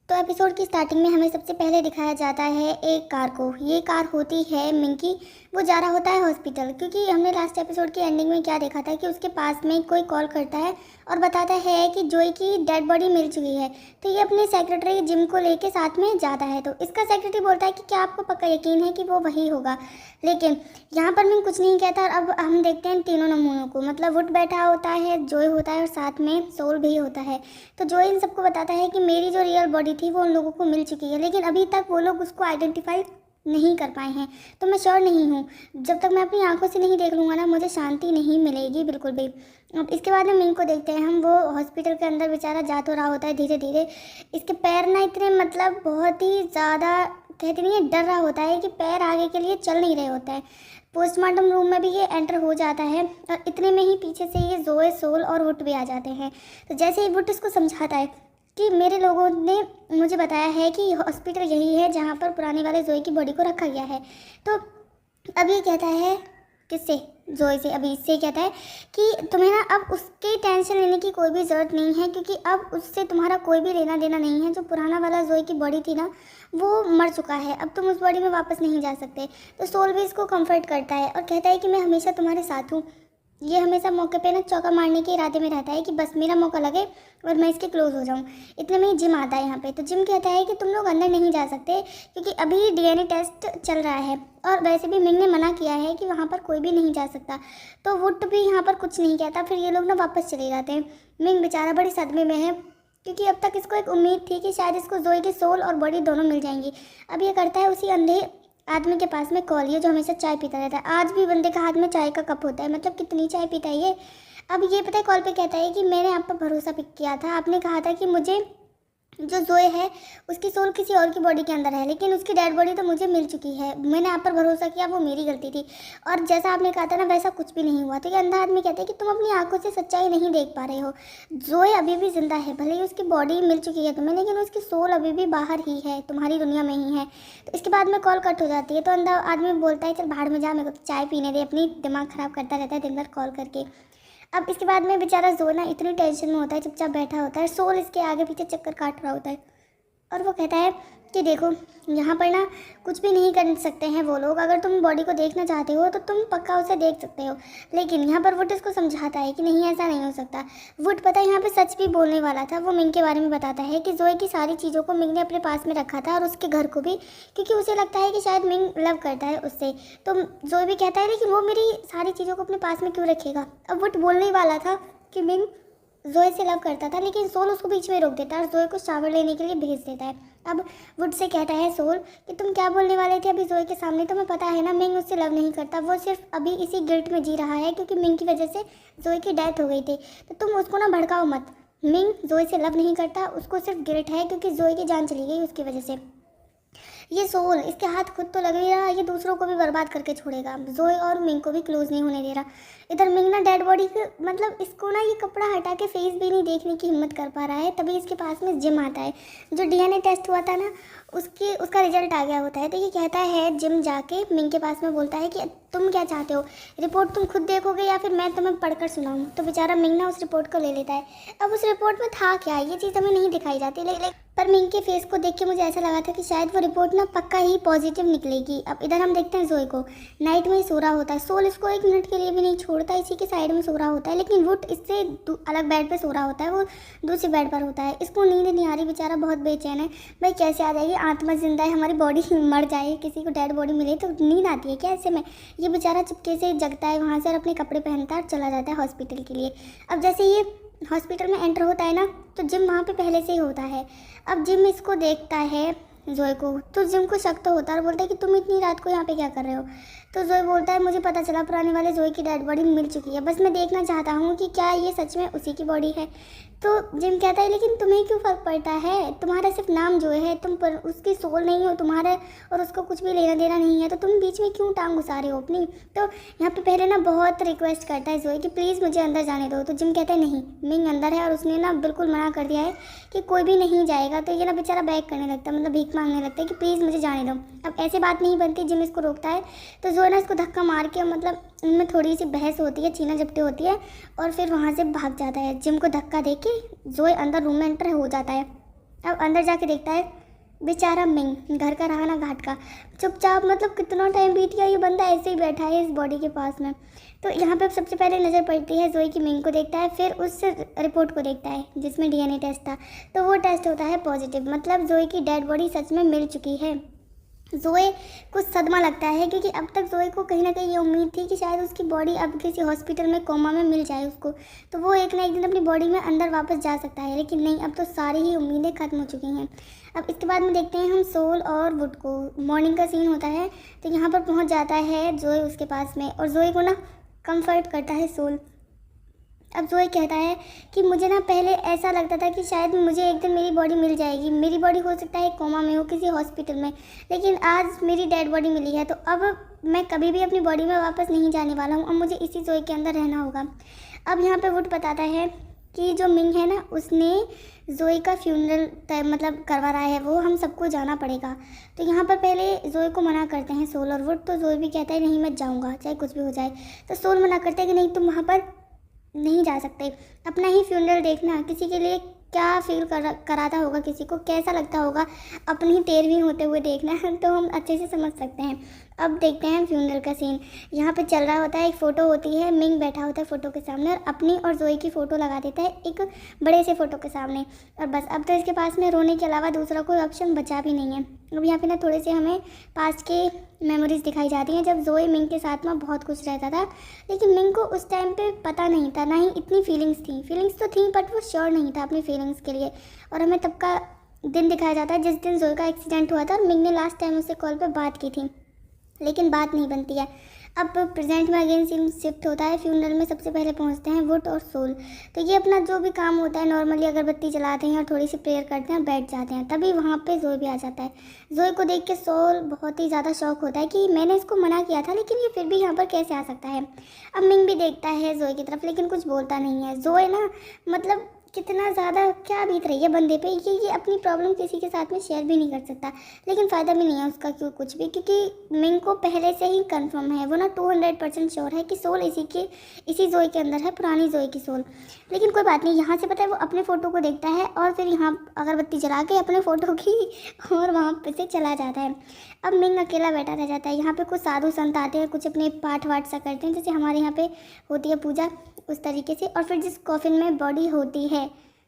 तो एपिसोड की स्टार्टिंग में हमें सबसे पहले दिखाया जाता है एक कार को। ये कार होती है मिंकी। वो जा रहा होता है हॉस्पिटल, क्योंकि हमने लास्ट एपिसोड की एंडिंग में क्या देखा था कि उसके पास में कोई कॉल करता है और बताता है कि जोई की डेड बॉडी मिल चुकी है। तो ये अपने सेक्रेटरी जिम को लेके साथ में जाता है। तो इसका सेक्रेटरी बोलता है कि क्या आपको पक्का यकीन है कि वो वही होगा। लेकिन यहाँ पर मिंग कुछ नहीं कहता। और अब हम देखते हैं तीनों नमूनों को। मतलब वुड बैठा होता है, जोई होता है और साथ में सोल भी होता है। तो जोई इन सबको बताता है कि मेरी जो रियल बॉडी थी वो उन लोगों को मिल चुकी है, लेकिन अभी तक वो लोग उसको आइडेंटिफाई नहीं कर पाए हैं। तो मैं श्योर नहीं हूँ, जब तक मैं अपनी आंखों से नहीं देख लूँगा ना, मुझे शांति नहीं मिलेगी बिल्कुल भी। अब इसके बाद में मिंग को देखते हैं हम। वो हॉस्पिटल के अंदर बेचारा जा तो रहा होता है धीरे धीरे। इसके पैर ना इतने मतलब बहुत ही ज़्यादा कहते नहीं है, डर रहा होता है कि पैर आगे के लिए चल नहीं रहे होता है। पोस्टमार्टम रूम में भी ये एंटर हो जाता है और इतने में ही पीछे से ये जोए, सोल और वुड भी आ जाते हैं। तो जैसे ही वुड इसको समझाता है कि मेरे लोगों ने मुझे बताया है कि हॉस्पिटल यही है जहाँ पर पुराने वाले जोई की बॉडी को रखा गया है। तो अब ये कहता है किससे, जोई से। अभी इससे कहता है कि तुम्हें ना अब उसकी टेंशन लेने की कोई भी ज़रूरत नहीं है, क्योंकि अब उससे तुम्हारा कोई भी लेना देना नहीं है। जो पुराना वाला जोई की बॉडी थी ना, वो मर चुका है। अब तुम उस बॉडी में वापस नहीं जा सकते। तो सोल भी इसको कंफर्ट करता है और कहता है कि मैं हमेशा तुम्हारे साथ हूँ। ये हमेशा मौके पे ना चौका मारने के इरादे में रहता है कि बस मेरा मौका लगे और मैं इसके क्लोज हो जाऊँ। इतने में ही जिम आता है यहाँ पे। तो जिम कहता है कि तुम लोग अंदर नहीं जा सकते, क्योंकि अभी डीएनए टेस्ट चल रहा है और वैसे भी मिंग ने मना किया है कि वहाँ पर कोई भी नहीं जा सकता। तो वुड भी यहाँ पर कुछ नहीं कहता। फिर ये लोग ना वापस चले जाते हैं। मिंग बेचारा बड़े सदमे में है, क्योंकि अब तक इसको एक उम्मीद थी कि शायद इसको जोई की सोल और बॉडी दोनों मिल जाएंगी। अब ये करता है उसी अंधे आदमी के पास में कॉल, ये जो हमेशा चाय पीता रहता है। आज भी बंदे का हाथ में चाय का कप होता है, मतलब कितनी चाय पीता है ये। अब ये पता है कॉल पे कहता है कि मैंने आप पर भरोसा पिक किया था। आपने कहा था कि मुझे जो जोए है उसकी सोल किसी और की बॉडी के अंदर है, लेकिन उसकी डेड बॉडी तो मुझे मिल चुकी है। मैंने आप पर भरोसा किया, वो मेरी गलती थी। और जैसा आपने कहा था ना, वैसा कुछ भी नहीं हुआ। तो ये अंधा आदमी कहता है कि तुम अपनी आंखों से सच्चाई नहीं देख पा रहे हो। जोए अभी भी जिंदा है, भले ही उसकी बॉडी मिल चुकी है तुम्हें, लेकिन उसकी सोल अभी भी बाहर ही है, तुम्हारी दुनिया में ही है। तो इसके बाद में कॉल कट हो जाती है। तो अंधा आदमी बोलता है चल बाहर में जा, मेरे को चाय पीने दे, अपनी दिमाग ख़राब करता रहता है दिन भर कॉल करके। अब इसके बाद में बेचारा जो ना इतनी टेंशन में होता है, चुपचाप बैठा होता है। सोल इसके आगे पीछे चक्कर काट रहा होता है और वो कहता है कि देखो यहाँ पर ना कुछ भी नहीं कर सकते हैं वो लोग। अगर तुम बॉडी को देखना चाहते हो तो तुम पक्का उसे देख सकते हो। लेकिन यहाँ पर वुड इसको समझाता है कि नहीं, ऐसा नहीं हो सकता। वुड पता है यहाँ पे सच भी बोलने वाला था। वो मिंग के बारे में बताता है कि जोई की सारी चीज़ों को मिंग ने अपने पास में रखा था और उसके घर को भी, क्योंकि उसे लगता है कि शायद मिंग लव करता है उससे। तो जोई भी कहता है लेकिन वो मेरी सारी चीज़ों को अपने पास में क्यों रखेगा। अब वुड बोलने वाला था कि मिंग जोए से लव करता था, लेकिन सोल उसको बीच में रोक देता है और जोए को शावर लेने के लिए भेज देता है। अब वुड से कहता है सोल कि तुम क्या बोलने वाले थे अभी जोए के सामने। तुम्हें पता है ना मिंग उससे लव नहीं करता, वो सिर्फ अभी इसी गिल्ट में जी रहा है क्योंकि मिंग की वजह से जोए की डेथ हो गई थी। तो तुम उसको ना भड़काओ मत। मिंग जोए से लव नहीं करता, उसको सिर्फ गिल्ट है क्योंकि जोए की जान चली गई उसकी वजह से। ये सोल इसके हाथ खुद तो लग नहीं रहा, ये दूसरों को भी बर्बाद करके छोड़ेगा। जोए और मिंग को भी क्लोज नहीं होने दे रहा। इधर मिंग ना डेड बॉडी के मतलब इसको ना ये कपड़ा हटा के फेस भी नहीं देखने की हिम्मत कर पा रहा है। तभी इसके पास में जिम आता है। जो डीएनए टेस्ट हुआ था ना, उसका रिजल्ट आ गया होता है। तो ये कहता है जिम जाके मिंग के पास में बोलता है कि तुम क्या चाहते हो, रिपोर्ट तुम खुद देखोगे या फिर मैं तुम्हें पढ़कर सुनाऊँ। तो बेचारा मिंग ना उस रिपोर्ट को ले लेता है। अब उस रिपोर्ट में था क्या, ये चीज़ हमें नहीं दिखाई जाती, लेकिन पर मिंग के फेस को देख के मुझे ऐसा लगा था कि शायद वो रिपोर्ट ना पक्का ही पॉजिटिव निकलेगी। अब इधर हम देखते हैं जोए को नाइट में ही सो रहा होता है। सोल इसको एक मिनट के लिए भी नहीं छोड़ता, इसी के साइड में सो रहा होता है। लेकिन वुड इससे अलग बेड पे सो रहा होता है, वो दूसरे बेड पर होता है। इसको नींद नहीं आ रही, बेचारा बहुत बेचैन है। भाई कैसे आ जाएगी, आत्मा जिंदा है, हमारी बॉडी मर जाए, किसी को डेड बॉडी मिले तो नींद आती है क्या ऐसे में। ये बेचारा चुपके से जगता है वहाँ से और अपने कपड़े पहनता है और चला जाता है हॉस्पिटल के लिए। अब जैसे ये हॉस्पिटल में एंटर होता है ना, तो जिम वहाँ पे पहले से ही होता है। अब जिम इसको देखता है जोए को, तो जिम को शक तो होता है और बोलता है कि तुम इतनी रात को यहाँ पे क्या कर रहे हो। तो जोए बोलता है मुझे पता चला पुराने वाले जोए की डेड बॉडी मिल चुकी है, बस मैं देखना चाहता हूँ कि क्या ये सच में उसी की बॉडी है। तो जिम कहता है लेकिन तुम्हें क्यों फ़र्क पड़ता है, तुम्हारा सिर्फ नाम जोए है, तुम पर उसकी सोल नहीं हो तुम्हारे, और उसको कुछ भी लेना देना नहीं है, तो तुम बीच में क्यों टांग घुसा रहे हो अपनी। तो यहाँ पे पहले ना बहुत रिक्वेस्ट करता है जोए कि प्लीज़ मुझे अंदर जाने दो। तो जिम कहता है नहीं, मिंग अंदर है और उसने ना बिल्कुल मना कर दिया है कि कोई भी नहीं जाएगा। तो ये ना बेचारा बैक करने लगता है, मतलब भीख मांगने लगता है कि प्लीज़ मुझे जाने दो। अब ऐसे बात नहीं बनती, जिम इसको रोकता है। तो जोए ना इसको धक्का मार के, मतलब उनमें थोड़ी सी बहस होती है, छीना झपटी होती है और फिर वहाँ से भाग जाता है। जिम को धक्का दे के जोए अंदर रूम में एंटर हो जाता है। अब अंदर जाके देखता है बेचारा मिंग घर का रहा ना घाट का, चुपचाप, मतलब कितना टाइम बीत गया, ये बंदा ऐसे ही बैठा है इस बॉडी के पास में। तो यहाँ पे सबसे पहले नज़र पड़ती है जोई की मिंग को देखता है, फिर उस रिपोर्ट को देखता है जिसमें डीएनए टेस्ट था। तो वो टेस्ट होता है पॉजिटिव, मतलब जोई की डेड बॉडी सच में मिल चुकी है। जोए को सदमा लगता है क्योंकि अब तक जोए को कहीं ना कहीं ये उम्मीद थी कि शायद उसकी बॉडी अब किसी हॉस्पिटल में कोमा में मिल जाए उसको, तो वो एक ना एक दिन अपनी बॉडी में अंदर वापस जा सकता है। लेकिन नहीं, अब तो सारी ही उम्मीदें खत्म हो चुकी हैं। अब इसके बाद में देखते हैं हम सोल और वुड को। मॉर्निंग का सीन होता है, तो यहाँ पर पहुँच जाता है जोए उसके पास में, और जोए को ना कंफर्ट करता है सोल। अब जोए कहता है कि मुझे ना पहले ऐसा लगता था कि शायद मुझे एक दिन मेरी बॉडी मिल जाएगी, मेरी बॉडी हो सकता है कोमा में हो किसी हॉस्पिटल में, लेकिन आज मेरी डेड बॉडी मिली है, तो अब मैं कभी भी अपनी बॉडी में वापस नहीं जाने वाला हूँ, अब मुझे इसी जोए के अंदर रहना होगा। अब यहाँ पे वुड बताता है कि जो मिंग है ना, उसने जोए का फ्यूनरल मतलब करवा रहा है, वो हम सबको जाना पड़ेगा। तो यहाँ पर पहले जोए को मना करते हैं सोल और वुड, तो जोए भी कहता है नहीं मैं जाऊँगा चाहे कुछ भी हो जाए। तो सोल मना करते हैं कि नहीं, तुम वहाँ पर नहीं जा सकते, अपना ही फ्यूनरल देखना, किसी के लिए क्या फील कराता होगा, किसी को कैसा लगता होगा अपनी 13वीं होते हुए देखना, तो हम अच्छे से समझ सकते हैं। अब देखते हैं फ्यूनरल का सीन। यहाँ पे चल रहा होता है, एक फ़ोटो होती है, मिंग बैठा होता है फ़ोटो के सामने और अपनी और जोई की फ़ोटो लगा देता है एक बड़े से फ़ोटो के सामने, और बस अब तो इसके पास में रोने के अलावा दूसरा कोई ऑप्शन बचा भी नहीं है। अब यहाँ पे ना थोड़े से हमें पास्ट के मेमोरीज दिखाई जाती हैं, जब जोई मिंग के साथ में बहुत खुश रहता था, लेकिन मिंग को उस टाइम पे पता नहीं था, ना ही इतनी फीलिंग्स तो थी, बट वो श्योर नहीं था अपनी फीलिंग्स के लिए। और हमें तब का दिन दिखाया जाता है जिस दिन जोई का एक्सीडेंट हुआ था और मिंग ने लास्ट टाइम उससे कॉल पे बात की थी, लेकिन बात नहीं बनती है। अब प्रेजेंट में अगेन सीन शिफ्ट होता है, फ्यूनरल में सबसे पहले पहुंचते हैं वुड और सोल। तो ये अपना जो भी काम होता है नॉर्मली अगरबत्ती जलाते हैं और थोड़ी सी प्रेयर करते हैं, बैठ जाते हैं, तभी वहाँ पे जोई भी आ जाता है। जोई को देख के सोल बहुत ही ज़्यादा शौक होता है कि मैंने इसको मना किया था, लेकिन ये फिर भी यहाँ पर कैसे आ सकता है। अब मिंग भी देखता है जोई की तरफ, लेकिन कुछ बोलता नहीं है। जोई ना मतलब कितना ज़्यादा क्या बीत रही है बंदे पे, ये अपनी प्रॉब्लम किसी के साथ में शेयर भी नहीं कर सकता, लेकिन फ़ायदा भी नहीं है उसका क्यों कुछ भी, क्योंकि मिंग को पहले से ही कंफर्म है, वो ना 200% श्योर है कि सोल इसी जोई के अंदर है, पुरानी जोई की सोल। लेकिन कोई बात नहीं, यहाँ से पता है वो अपने फ़ोटो को देखता है और फिर यहाँ अगरबत्ती जला के अपने फ़ोटो की और वहाँ पे से चला जाता है। अब मिंग अकेला बैठा रह जाता है। यहाँ पे कुछ साधु संत आते हैं, कुछ अपने पाठ वाठ सा करते हैं, जैसे हमारे यहाँ पे होती है पूजा उस तरीके से, और फिर जिस कॉफिन में बॉडी होती है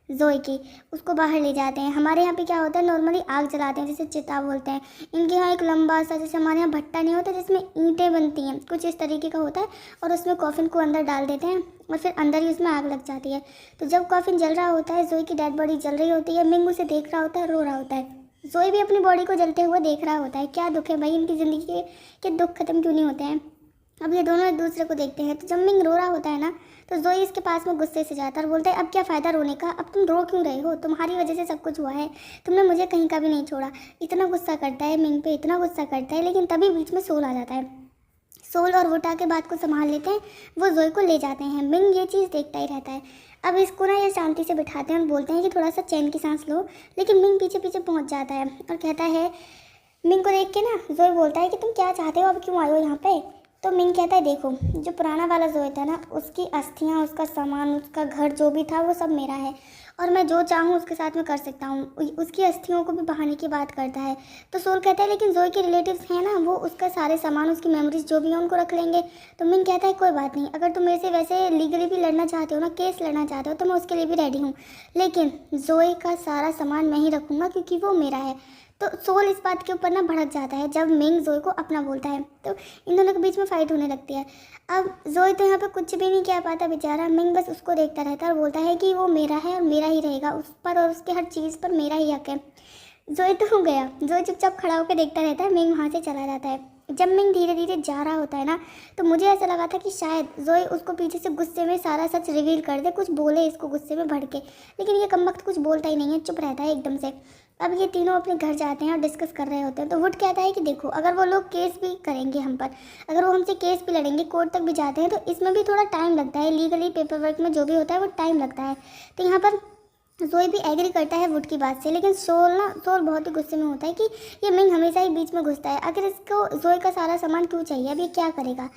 जोई की उसको बाहर ले जाते हैं। हमारे यहाँ पे क्या होता है, नॉर्मली आग जलाते हैं जिसे चिता बोलते हैं, इनके यहाँ एक लंबा सा, जैसे हमारे यहाँ भट्टा नहीं होता जिसमें ईंटें बनती हैं, कुछ इस तरीके का होता है, और उसमें कॉफिन को अंदर डाल देते हैं और फिर अंदर ही उसमें आग लग जाती है। तो जब कॉफिन जल रहा होता है, जोई की डेड बॉडी जल रही होती है, मिंग उसे देख रहा होता है, रो रहा होता है। जोई भी अपनी बॉडी को जलते हुए देख रहा होता है, क्या दुख है भाई, इनकी ज़िंदगी के दुख खत्म क्यों नहीं होते हैं। अब ये दोनों एक दूसरे को देखते हैं, तो जब मिंग रो रहा होता है ना, तो जोई इसके पास में गुस्से से जाता है और बोलता है अब क्या फ़ायदा रोने का, अब तुम रो क्यों रहे हो, तुम्हारी वजह से सब कुछ हुआ है, तुमने मुझे कहीं का भी नहीं छोड़ा। इतना गुस्सा करता है मिंग पे, इतना गुस्सा करता है, लेकिन तभी बीच में सोल आ जाता है। सोल और वुड के बात को संभाल लेते हैं, वो जोई को ले जाते हैं। मिंग ये चीज़ देखता ही रहता है। अब इसको ना ये शांति से बिठाते हैं और बोलते हैं कि थोड़ा सा चैन की सांस लो, लेकिन मिंग पीछे पीछे पहुँच जाता है और कहता है, मिंग को देख के ना जोई बोलता है कि तुम क्या चाहते हो, अब क्यों आए हो यहाँ पे। तो मिंग कहता है देखो, जो पुराना वाला जोई था ना, उसकी अस्थियाँ, उसका सामान, उसका घर जो भी था वो सब मेरा है, और मैं जो चाहूँ उसके साथ में कर सकता हूँ। उसकी अस्थियों को भी बहाने की बात करता है। तो सोल कहता है लेकिन जोई के रिलेटिव्स हैं ना, वो उसका सारे सामान, उसकी मेमोरीज जो भी हैं उनको रख लेंगे। तो मिंग कहता है कोई बात नहीं, अगर तुम मेरे से वैसे लीगली भी लड़ना चाहते हो ना, केस लड़ना चाहते हो, तो मैं उसके लिए भी रेडी हूँ, लेकिन जोई का सारा सामान मैं ही रखूँगा क्योंकि वो मेरा है। तो सोल इस बात के ऊपर ना भड़क जाता है जब मिंग जोई को अपना बोलता है, तो इन दोनों के बीच में फाइट होने लगती है। अब जोई तो यहाँ पे कुछ भी नहीं कह पाता बेचारा, मिंग बस उसको देखता रहता है और बोलता है कि वो मेरा है और मेरा ही रहेगा, उस पर और उसके हर चीज़ पर मेरा ही हक है। जोई तो हो गया, जोई चुपचाप खड़ा होकर देखता रहता है, मिंग वहाँ से चला जाता है। जब मिंग धीरे धीरे जा रहा होता है ना, तो मुझे ऐसा लगा था कि शायद जोई उसको पीछे से गुस्से में सारा सच रिवील कर दे, कुछ बोले इसको गुस्से में भड़के, लेकिन ये कमबख्त कुछ बोलता ही नहीं है, चुप रहता है एकदम से। अब ये तीनों अपने घर जाते हैं और डिस्कस कर रहे होते हैं। तो वुड कहता है कि देखो, अगर वो लोग केस भी करेंगे हम पर, अगर वो हमसे केस भी लड़ेंगे, कोर्ट तक भी जाते हैं, तो इसमें भी थोड़ा टाइम लगता है, लीगली पेपर वर्क में जो भी होता है वो टाइम लगता है। तो यहाँ पर जोई भी एग्री करता है वुड की बात से, लेकिन सोल बहुत ही गुस्से में होता है कि ये मिंग हमेशा ही बीच में घुसता है, आखिर इसको जोई का सारा सामान क्यों चाहिए, अब ये क्या करेगा।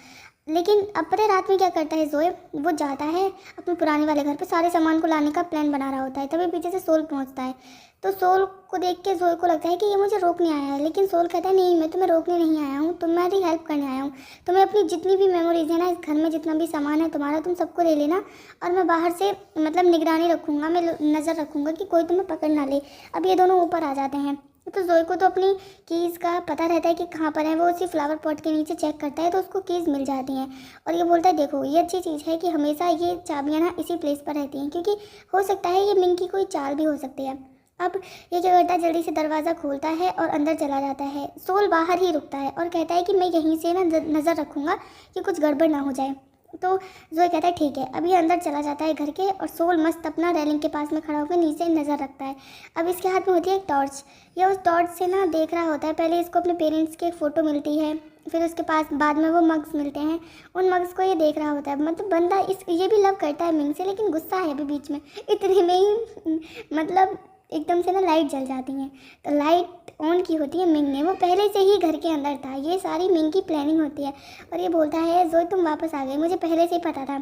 लेकिन अब पता है रात में क्या करता है जोए, वो जाता है अपने पुराने वाले घर पे, सारे सामान को लाने का प्लान बना रहा होता है। तभी पीछे से सोल पहुंचता है। तो सोल को देख के जोए को लगता है कि ये मुझे रोकने आया है, लेकिन सोल कहता है नहीं, मैं तुम्हें रोकने नहीं आया हूँ, तुम्हारी हेल्प करने आया हूँ। तुम्हें अपनी जितनी भी मेमोरीज है ना, इस घर में जितना भी सामान है तुम्हारा, तुम सबको ले लेना, और मैं बाहर से मतलब निगरानी रखूँगा, मैं नज़र रखूँगा कि कोई तुम्हें पकड़ ना ले। अब ये दोनों ऊपर आ जाते हैं। तो जोए को तो अपनी कीज़ का पता रहता है कि कहाँ पर है। वो उसी फ्लावर पॉट के नीचे चेक करता है तो उसको कीज़ मिल जाती हैं। और ये बोलता है देखो ये अच्छी चीज़ है कि हमेशा ये चाबियाँ ना इसी प्लेस पर रहती हैं, क्योंकि हो सकता है ये मिंग की कोई चाल भी हो सकती है। अब ये क्या करता है, जल्दी से दरवाज़ा खोलता है और अंदर चला जाता है। सोल बाहर ही रुकता है और कहता है कि मैं यहीं से ना नज़र रखूँगा कि कुछ गड़बड़ ना हो जाए। तो जोए कहता है ठीक है। अभी अंदर चला जाता है घर के, और सोल मस्त अपना रेलिंग के पास में खड़ा होकर नीचे नज़र रखता है। अब इसके हाथ में होती है एक टॉर्च। ये उस टॉर्च से ना देख रहा होता है। पहले इसको अपने पेरेंट्स की एक फ़ोटो मिलती है, फिर उसके पास बाद में वो मग्स मिलते हैं। उन मग्स को ये देख रहा होता है। मतलब बंदा ये भी लव करता है मिंग से, लेकिन गुस्सा है अभी बीच में। इतने में ही मतलब एकदम से ना लाइट जल जाती हैं। तो लाइट ऑन की होती है मिंग ने, वो पहले से ही घर के अंदर था। ये सारी मिंग की प्लानिंग होती है। और ये बोलता है जोए तुम वापस आ गए, मुझे पहले से ही पता था।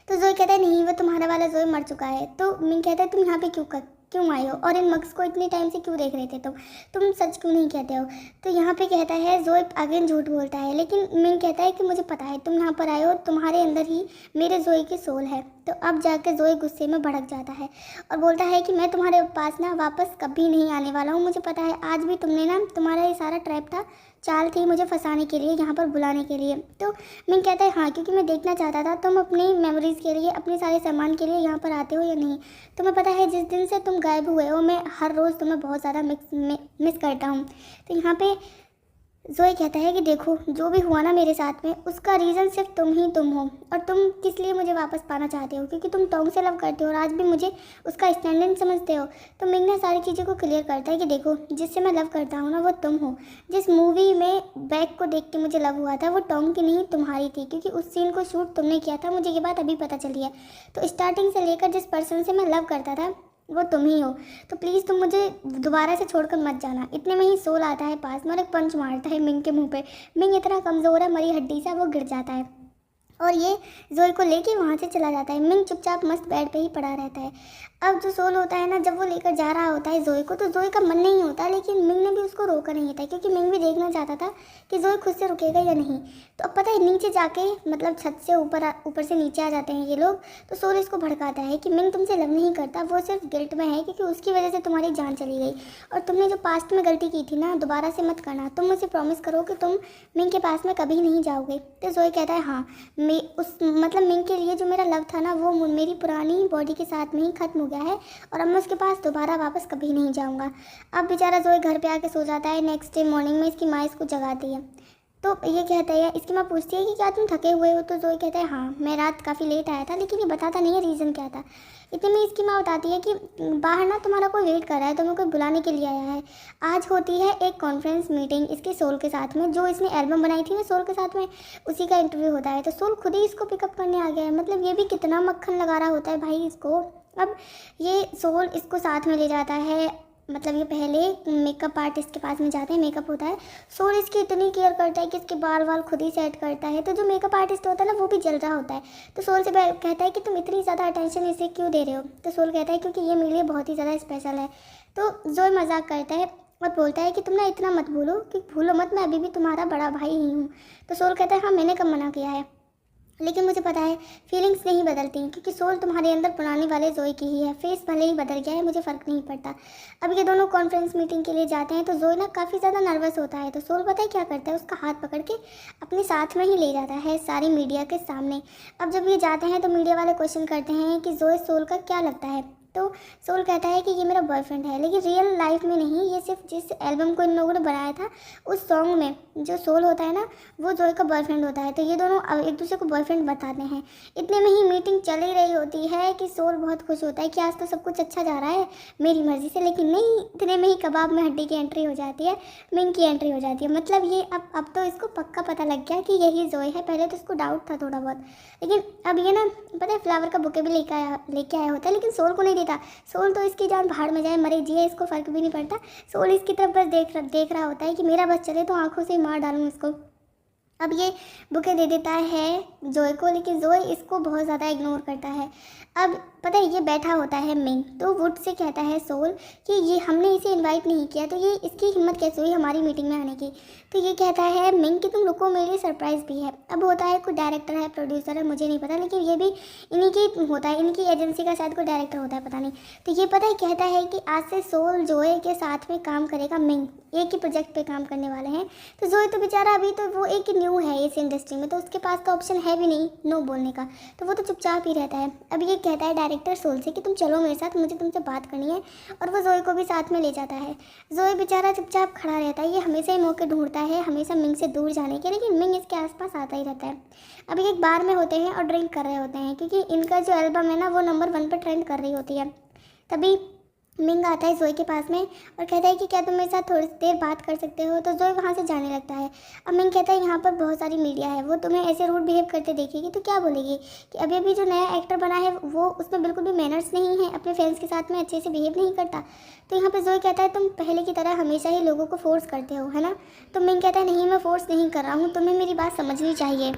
तो जोए कहता है नहीं, वो तुम्हारा वाला जोए मर चुका है। तो मिंग कहता है तुम यहाँ पे क्यों आए हो, और इन मग्स को इतने टाइम से क्यों देख रहे थे तुम सच क्यों नहीं कहते हो। तो यहाँ पे कहता है जोए अगेन झूठ बोलता है, लेकिन मिंग कहता है कि मुझे पता है तुम यहाँ पर आए हो, तुम्हारे अंदर ही मेरे जोए की सोल है। तो अब जाकर जोए गुस्से में भड़क जाता है और बोलता है कि मैं तुम्हारे पास ना वापस कभी नहीं आने वाला हूँ। मुझे पता है आज भी तुमने ना, तुम्हारा ये सारा ट्रैप था, चाल थी मुझे फंसाने के लिए, यहाँ पर बुलाने के लिए। तो मिंग कहता है हाँ, क्योंकि मैं देखना चाहता था तुम अपनी मेमोरीज़ के लिए, अपने सारे सामान के लिए यहाँ पर आते हो या नहीं। तुम्हें पता है जिस दिन से तुम गायब हुए हो, मैं हर रोज़ तुम्हें बहुत ज़्यादा मिस करता हूँ। तो यहाँ पे जोए कहता है कि देखो जो भी हुआ ना मेरे साथ में, उसका रीज़न सिर्फ तुम हो। और तुम किस लिए मुझे वापस पाना चाहते हो, क्योंकि तुम टोंग से लव करते हो और आज भी मुझे उसका स्टैंडर्ड समझते हो। तो मिंग ने सारी चीज़ों को क्लियर करता है कि देखो जिससे मैं लव करता हूँ ना, वो तुम हो। जिस मूवी में बैग को देख के मुझे लव हुआ था, वो टोंग की नहीं तुम्हारी थी, क्योंकि उस सीन को शूट तुमने किया था। मुझे ये बात अभी पता चली है। तो स्टार्टिंग से लेकर जिस पर्सन से मैं लव करता था वो तुम ही हो। तो प्लीज़ तुम मुझे दोबारा से छोड़कर मत जाना। इतने में ही सोल आता है पास में और एक पंच मारता है मिंग के मुंह पे। मिंग इतना कमज़ोर है मरी हड्डी से, वो गिर जाता है और ये जोए को लेके वहाँ से चला जाता है। मिंग चुपचाप मस्त बेड पे ही पड़ा रहता है। अब जो सोल होता है ना, जब वो लेकर जा रहा होता है जोए को, तो जोए का मन नहीं होता, लेकिन मिंग ने भी उसको रोका नहीं था, क्योंकि मिंग भी देखना चाहता था कि जोए खुद से रुकेगा या नहीं। तो अब पता है नीचे जाके मतलब छत से ऊपर से नीचे आ जाते हैं ये लोग। तो सोल इसको भड़काता है कि मिंग तुमसे लव नहीं करता, वो सिर्फ गिल्ट में है, क्योंकि उसकी वजह से तुम्हारी जान चली गई। और तुमने जो पास्ट में गलती की थी ना, दोबारा से मत करना। तुम मुझे प्रॉमिस करो कि तुम मिंग के पास में कभी नहीं जाओगे। तो जोए कहता है हाँ, मतलब मिंग के लिए जो मेरा लव था ना, वो मेरी पुरानी बॉडी के साथ में ही ख़त्म हो गया है, और अब मैं उसके पास दोबारा वापस कभी नहीं जाऊंगा। अब बेचारा जोए घर पे आके सो जाता है। नेक्स्ट डे मॉर्निंग में इसकी माँ इसको जगाती है। तो ये कहता है, इसकी माँ पूछती है कि क्या तुम थके हुए हो। तो जोए कहता है हाँ, मैं रात काफ़ी लेट आया था, लेकिन ये बताता नहीं है रीज़न क्या था। इतने में इसकी माँ बताती है कि बाहर ना तुम्हारा कोई वेट कर रहा है, तुम्हें कोई बुलाने के लिए आया है। आज होती है एक कॉन्फ्रेंस मीटिंग इसके सोल के साथ में, जो इसने एल्बम बनाई थी ना सोल के साथ में, उसी का इंटरव्यू होता है। तो सोल खुद ही इसको पिकअप करने आ गया है। मतलब ये भी कितना मक्खन लगा रहा होता है भाई इसको। अब ये सोल इसको साथ में ले जाता है। मतलब ये पहले मेकअप आर्टिस्ट के पास में जाते हैं, मेकअप होता है। सोल इसकी इतनी केयर करता है कि इसके बाल वाल खुद ही सेट करता है। तो जो मेकअप आर्टिस्ट होता है ना, वो भी जल रहा होता है। तो सोल से कहता है कि तुम इतनी ज़्यादा अटेंशन इसे क्यों दे रहे हो। तो सोल कहता है क्योंकि ये मेरे लिए बहुत ही ज़्यादा स्पेशल है। तो जोए मजाक करता है और बोलता है कि तुम ना इतना मत भूलो, कि भूलो मत, मैं अभी भी तुम्हारा बड़ा भाई ही हूँ। तो सोल कहता है हाँ, मैंने कब मना किया है, लेकिन मुझे पता है फीलिंग्स नहीं बदलती, क्योंकि सोल तुम्हारे अंदर पुराने वाले जोए की ही है। फेस भले ही बदल गया है, मुझे फ़र्क नहीं पड़ता। अब ये दोनों कॉन्फ्रेंस मीटिंग के लिए जाते हैं। तो जोए ना काफ़ी ज़्यादा नर्वस होता है। तो सोल पता है क्या करता है, उसका हाथ पकड़ के अपने साथ में ही ले जाता है सारी मीडिया के सामने। अब जब ये जाते हैं तो मीडिया वाले क्वेश्चन करते हैं कि जोए सोल का क्या लगता है। तो सोल कहता है कि ये मेरा बॉयफ्रेंड है, लेकिन रियल लाइफ में नहीं। ये सिर्फ जिस एल्बम को इन लोगों ने बनाया था, उस सॉन्ग में जो सोल होता है ना, वो जोए का बॉयफ्रेंड होता है। तो ये दोनों अब एक दूसरे को बॉयफ्रेंड बताते हैं। इतने में ही मीटिंग चल ही रही होती है कि सोल बहुत खुश होता है कि आज तो सब कुछ अच्छा जा रहा है मेरी मर्जी से। लेकिन नहीं, इतने में ही कबाब में हड्डी की एंट्री हो जाती है, मिंग की एंट्री हो जाती है। मतलब ये अब तो इसको पक्का पता लग गया कि यही जोए है। पहले तो इसको डाउट था थोड़ा बहुत, लेकिन अब ये ना पता है फ्लावर का बुके भी लेके आया होता है, लेकिन सोल को नहीं देता। सोल तो इसकी जान भाड़ में जाए, मरे जिए, इसको फ़र्क भी नहीं पड़ता। सोल इसकी तरफ बस देख रहा होता है कि मेरा बस चले तो आंखों से मार डालूँ इसको। अब ये बुके दे देता है जोए को, लेकिन जोए इसको बहुत ज़्यादा इग्नोर करता है। अब पता है ये बैठा होता है मिंग, तो वुड से कहता है सोल कि ये हमने इसे इनवाइट नहीं किया, तो ये इसकी हिम्मत कैसे हुई हमारी मीटिंग में आने की। तो ये कहता है मिंग कि तुम रुको, मेरे लिए सरप्राइज़ भी है। अब होता है कोई डायरेक्टर है, प्रोड्यूसर है, मुझे नहीं पता, लेकिन ये भी इन्हीं की होता है, इनकी एजेंसी का शायद कोई डायरेक्टर होता है, पता नहीं। तो ये पता है कहता है कि आज से सोल जोए के साथ में काम करेगा, मिंग एक ही प्रोजेक्ट पे काम करने वाले हैं। तो जोए तो बेचारा अभी तो वो एक न्यू है इस इंडस्ट्री में, तो उसके पास तो ऑप्शन है भी नहीं नो बोलने का, तो वो तो चुपचाप ही रहता है। अब ये कहता है डायरेक्टर सोल से कि तुम चलो मेरे साथ, मुझे तुमसे बात करनी है, और वो जोए को भी साथ में ले जाता है। जोए बेचारा चुपचाप खड़ा रहता है, ये हमेशा ही मौके ढूंढता है हमेशा मिंग से दूर जाने के, लेकिन मिंग इसके आसपास आता ही रहता है। अब एक बार में होते हैं और ड्रिंक कर रहे होते हैं, क्योंकि इनका जो एल्बम है ना वो नंबर 1 पर ट्रेंड कर रही होती है। तभी मिंग आता है जोए के पास में और कहता है कि क्या तुम मेरे साथ थोड़ी देर बात कर सकते हो। तो जोए वहाँ से जाने लगता है। अब मिंग कहता है यहाँ पर बहुत सारी मीडिया है, वो तुम्हें ऐसे रूड बिहेव करते देखेगी तो क्या बोलेगी कि अभी अभी जो नया एक्टर बना है वो उसमें बिल्कुल भी मैनर्स नहीं है, अपने फ्रेंड्स के साथ में अच्छे से बिहेव नहीं करता। तो यहाँ पर जोए कहता है तुम पहले की तरह हमेशा ही लोगों को फोर्स करते हो, है ना। तो मिंग कहता है नहीं, मैं फोर्स नहीं कर रहा हूँ, तुम्हें मेरी बात समझनी चाहिए।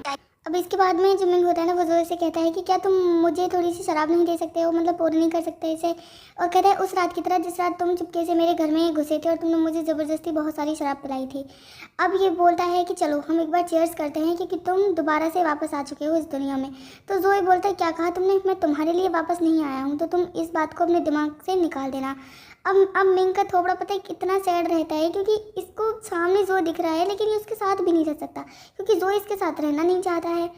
अब इसके बाद में जो मिंग होता है ना वो जोए से कहता है कि क्या तुम मुझे थोड़ी सी शराब नहीं दे सकते हो, मतलब पूरी नहीं कर सकते इसे। और कहता है उस रात की तरह जिस रात तुम चुपके से मेरे घर में घुसे थे और तुमने मुझे ज़बरदस्ती बहुत सारी शराब पिलाई थी। अब ये बोलता है कि चलो हम एक बार चीयर्स करते हैं क्योंकि तुम दोबारा से वापस आ चुके हो इस दुनिया में। तो जोए बोलता है क्या कहा तुमने, मैं तुम्हारे लिए वापस नहीं आया हूँ, तो तुम इस बात को अपने दिमाग से निकाल देना। अब मिंग का थोबड़ा पता है कितना सैड रहता है, क्योंकि इसको सामने जो दिख रहा है लेकिन ये उसके साथ भी नहीं रह सकता, क्योंकि जो इसके साथ रहना नहीं चाहता है।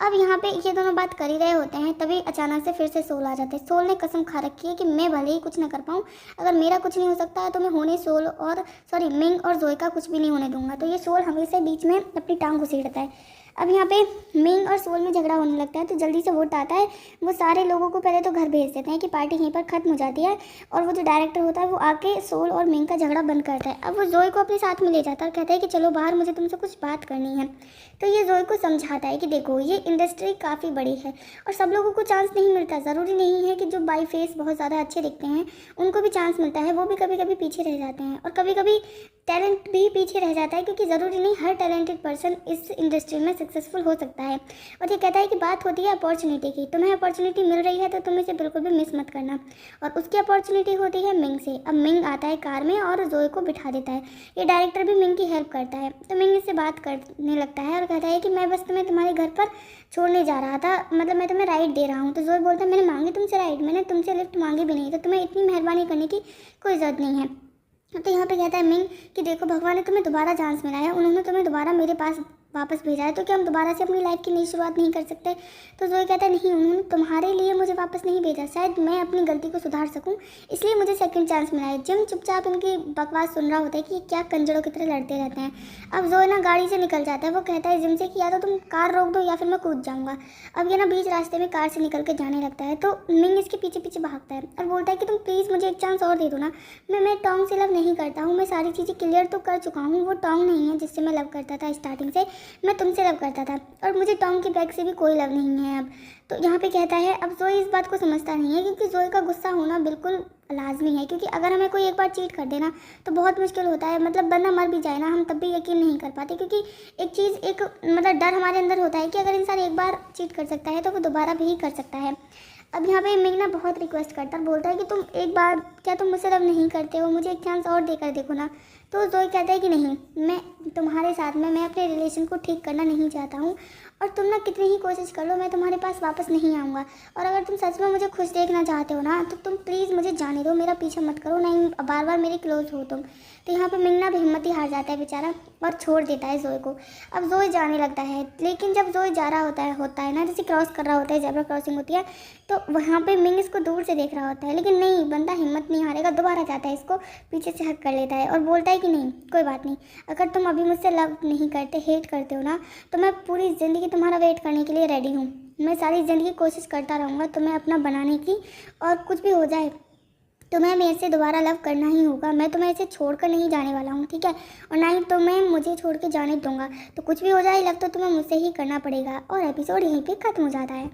अब यहाँ पे ये दोनों बात कर ही रहे होते हैं, तभी अचानक से फिर से सोल आ जाते हैं। सोल ने कसम खा रखी है कि मैं भले ही कुछ ना कर पाऊँ, अगर मेरा कुछ नहीं हो सकता है तो मैं होने सोल और मिंग और जोए का कुछ भी नहीं होने दूंगा। तो ये सोल हमेशा बीच में अपनी टांग घुसेड़ता है। अब यहाँ पे मिंग और सोल में झगड़ा होने लगता है, तो जल्दी से वोट आता है। वो सारे लोगों को पहले तो घर भेज देते हैं कि पार्टी यहीं पर ख़त्म हो जाती है, और वो जो डायरेक्टर होता है वो आके सोल और मिंग का झगड़ा बंद करता है। अब वो जोए को अपने साथ में ले जाता है और कहता है कि चलो बाहर, मुझे तुमसे कुछ बात करनी है। तो ये जोए को समझाता है कि देखो ये इंडस्ट्री काफ़ी बड़ी है और सब लोगों को चांस नहीं मिलता। ज़रूरी नहीं है कि जो बाई फेस बहुत ज़्यादा अच्छे दिखते हैं उनको भी चांस मिलता है, वो भी कभी कभी पीछे रह जाते हैं, और कभी कभी टैलेंट भी पीछे रह जाता है, क्योंकि ज़रूरी नहीं हर टैलेंटेड पर्सन इस इंडस्ट्री में सक्सेसफुल हो सकता है। और ये कहता है कि बात होती है अपॉर्चुनिटी की, तुम्हें अपॉर्चुनिटी मिल रही है तो तुम इसे बिल्कुल भी मिस मत करना। और उसकी अपॉर्चुनिटी होती है मिंग से। अब मिंग आता है कार में और जोए को बिठा देता है। ये डायरेक्टर भी मिंग की हेल्प करता है, तो मिंग इससे बात करने लगता है और कहता है कि मैं बस तुम्हें तुम्हारे घर पर छोड़ने जा रहा था, मतलब मैं तुम्हें राइड दे रहा हूँ। तो जोए बोलता है मैंने मांगी तुमसे राइड, मैंने तुमसे लिफ्ट मांगी भी नहीं, तो तुम्हें इतनी मेहरबानी करने की कोई ज़रूरत नहीं है। तो यहाँ पे कहता है मिंग कि देखो भगवान ने तुम्हें दोबारा चांस मिला है, उन्होंने तुम्हें दोबारा मेरे पास वापस भेजा है, तो क्या हम दोबारा से अपनी लाइफ की नई शुरुआत नहीं कर सकते। तो जोए कहता है नहीं, उन्होंने तुम्हारे लिए मुझे वापस नहीं भेजा, शायद मैं अपनी गलती को सुधार सकूं, इसलिए मुझे सेकंड चांस मिला है। जिम चुपचाप इनकी बकवास सुन रहा होता है कि क्या कंजरों की तरह लड़ते रहते हैं। अब जोए ना गाड़ी से निकल जाता है। वो कहता है जिम से कि या तो तुम कार रोक दो या फिर मैं कूद जाऊँगा। अब ये ना बीच रास्ते में कार से निकल के जाने लगता है, तो मिंग इसके पीछे पीछे भागता है और बोलता है कि तुम प्लीज़ मुझे एक चांस और दे दो ना, मैं टोंग से लव नहीं करता हूँ, मैं सारी चीज़ें क्लियर तो कर चुका हूँ। वो टोंग नहीं है जिससे मैं लव करता था स्टार्टिंग से, मैं तुमसे लव करता था, और मुझे टॉम की बैग से भी कोई लव नहीं है अब। तो यहाँ पे कहता है, अब जोए इस बात को समझता नहीं है, क्योंकि जोए का गुस्सा होना बिल्कुल लाजमी है, क्योंकि अगर हमें कोई एक बार चीट कर देना तो बहुत मुश्किल होता है, मतलब बंदा मर भी जाए ना हम तब भी यकीन नहीं कर पाते, क्योंकि एक चीज़ एक मतलब डर हमारे अंदर होता है कि अगर इंसान एक बार चीट कर सकता है तो वो दोबारा भी कर सकता है। अब यहाँ पे मिंग ना बहुत रिक्वेस्ट करता है, बोलता है कि तुम एक बार, क्या तुम मुझसे लव नहीं करते हो, मुझे एक चांस और देकर देखो ना। तो जोए कहता है कि नहीं, मैं तुम्हारे साथ में मैं अपने रिलेशन को ठीक करना नहीं चाहता हूँ, और तुम ना कितनी ही कोशिश कर लो मैं तुम्हारे पास वापस नहीं आऊँगा, और अगर तुम सच में मुझे खुश देखना चाहते हो ना तो तुम प्लीज़ मुझे जाने दो, मेरा पीछा मत करो, नहीं बार बार मेरे क्लोज हो तुम। तो यहाँ पे मिंग ना भी हिम्मत ही हार जाता है बेचारा और छोड़ देता है जोए को। अब जोए जाने लगता है, लेकिन जब जोए जा रहा होता है ना, जैसे क्रॉस कर रहा होता है, ज़ेब्रा क्रॉसिंग होती है, तो वहाँ पे मिंग इसको दूर से देख रहा होता है, लेकिन नहीं, बंदा हिम्मत नहीं हारेगा, दोबारा जाता है, इसको पीछे से हक कर लेता है और बोलता है कि नहीं कोई बात नहीं, अगर तुम अभी मुझसे लव नहीं करते, हेट करते हो ना, तो मैं पूरी ज़िंदगी तुम्हारा वेट करने के लिए रेडी हूँ। मैं सारी ज़िंदगी कोशिश करता रहूँगा तुम्हें अपना बनाने की, और कुछ भी हो जाए तुम्हें मेरे से दोबारा लव करना ही होगा। मैं तुम्हें ऐसे छोड़कर नहीं जाने वाला हूँ, ठीक है, और ना ही तो मैं मुझे छोड़ के जाने दूंगा। तो कुछ भी हो जाए लव तो तुम्हें मुझसे ही करना पड़ेगा। और एपिसोड यहीं पे ख़त्म हो जाता है।